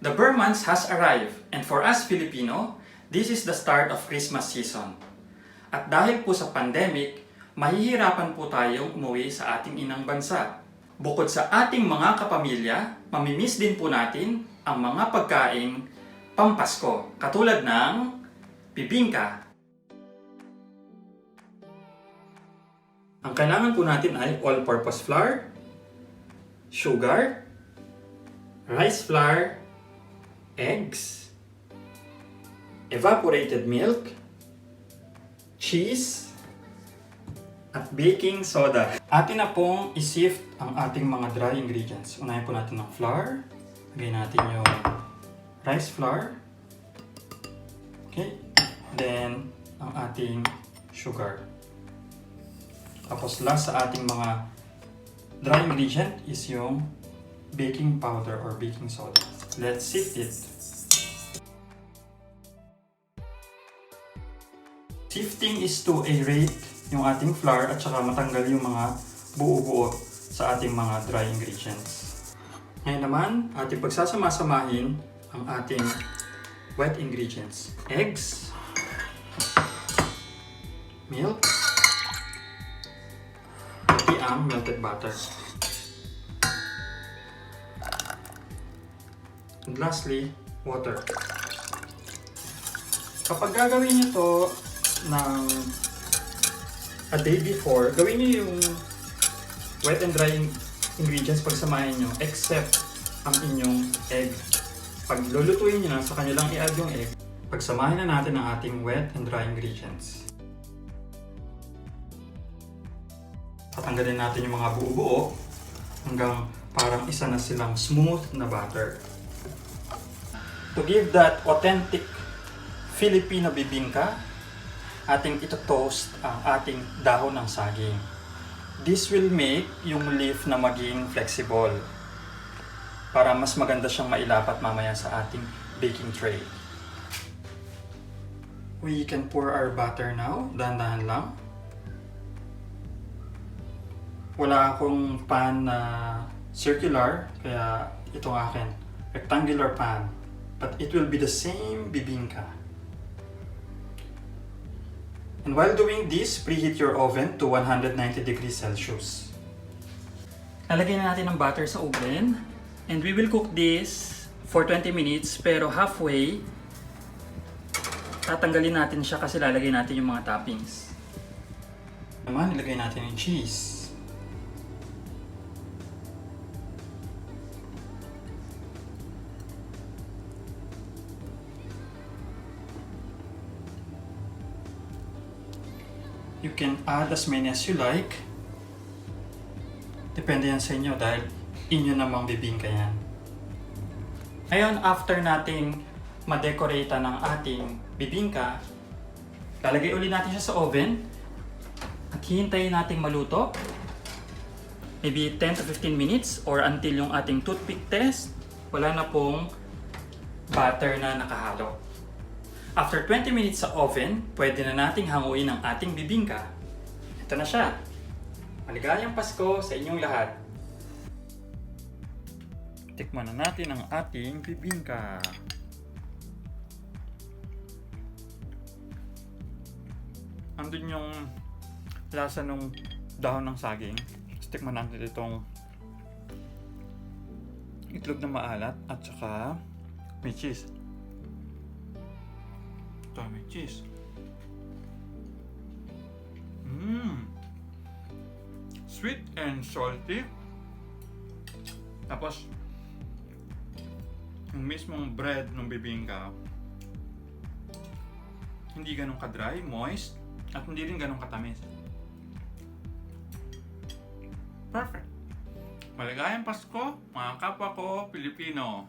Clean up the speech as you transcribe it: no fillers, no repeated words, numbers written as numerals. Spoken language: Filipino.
The Burr months has arrived, and for us Filipino, this is the start of Christmas season. At dahil po sa pandemic, mahihirapan po tayong umuwi sa ating inang bansa. Bukod sa ating mga kapamilya, mamimiss din po natin ang mga pagkaing pampasko, katulad ng bibingka. Ang kailangan po natin ay all-purpose flour, sugar, rice flour, eggs, evaporated milk, cheese, at baking soda. Atin na pong i-sift ang ating mga dry ingredients. Unahin po natin ng flour. Lagay natin yung rice flour. Okay. Then, ang ating sugar. Tapos last sa ating mga dry ingredient is yung baking powder or baking soda. Let's sift it. Sifting is to aerate yung ating flour at saka matanggal yung mga buo-buo sa ating mga dry ingredients. Ngayon naman, ating pagsasama-samahin ang ating wet ingredients. Eggs, milk, pati ang melted butter. And lastly, water. Kapag gagawin nyo to ng a day before, gawin nyo yung wet and dry ingredients pagsamahin nyo except ang inyong egg. Pag lulutuin nyo na, sa kanyo lang i-add yung egg. Pagsamahin na natin ang ating wet and dry ingredients. Tatanggalin natin yung mga buo-buo hanggang parang isa na silang smooth na batter. To give that authentic Filipino bibingka, ating ito-toast ang ating dahon ng saging. This will make yung leaf na maging flexible para mas maganda siyang mailapat mamaya sa ating baking tray. We can pour our butter now, dahan-dahan lang. Wala akong pan na circular, kaya itong akin, rectangular pan. But it will be the same bibingka. And while doing this, preheat your oven to 190 degrees Celsius. Lalagyan na natin ng butter sa oven. And we will cook this for 20 minutes, pero halfway, tatanggalin natin siya kasi lalagay natin yung mga toppings. Naman, ilagay natin yung cheese. You can add as many as you like. Depende yan sa inyo dahil inyo namang bibingka yan. Ngayon, after nating ma-decorate ng ating bibingka, lalagay ulit natin siya sa oven at hihintayin nating maluto. Maybe 10 to 15 minutes or until yung ating toothpick test, wala na pong butter na nakahalo. After 20 minutes sa oven, pwede na nating hanguin ang ating bibingka. Ito na siya. Maligayang Pasko sa inyong lahat. Tikman na natin ang ating bibingka. Andun yung lasa ng dahon ng saging. Tikman natin itong itlog na maalat at saka may cheese. May cheese. Sweet and salty. Tapos yung mismong bread ng bibingka hindi ganun ka-dry, moist, at hindi rin ganun katamis. Perfect. Maligayang Pasko, mga kapwa ko Pilipino.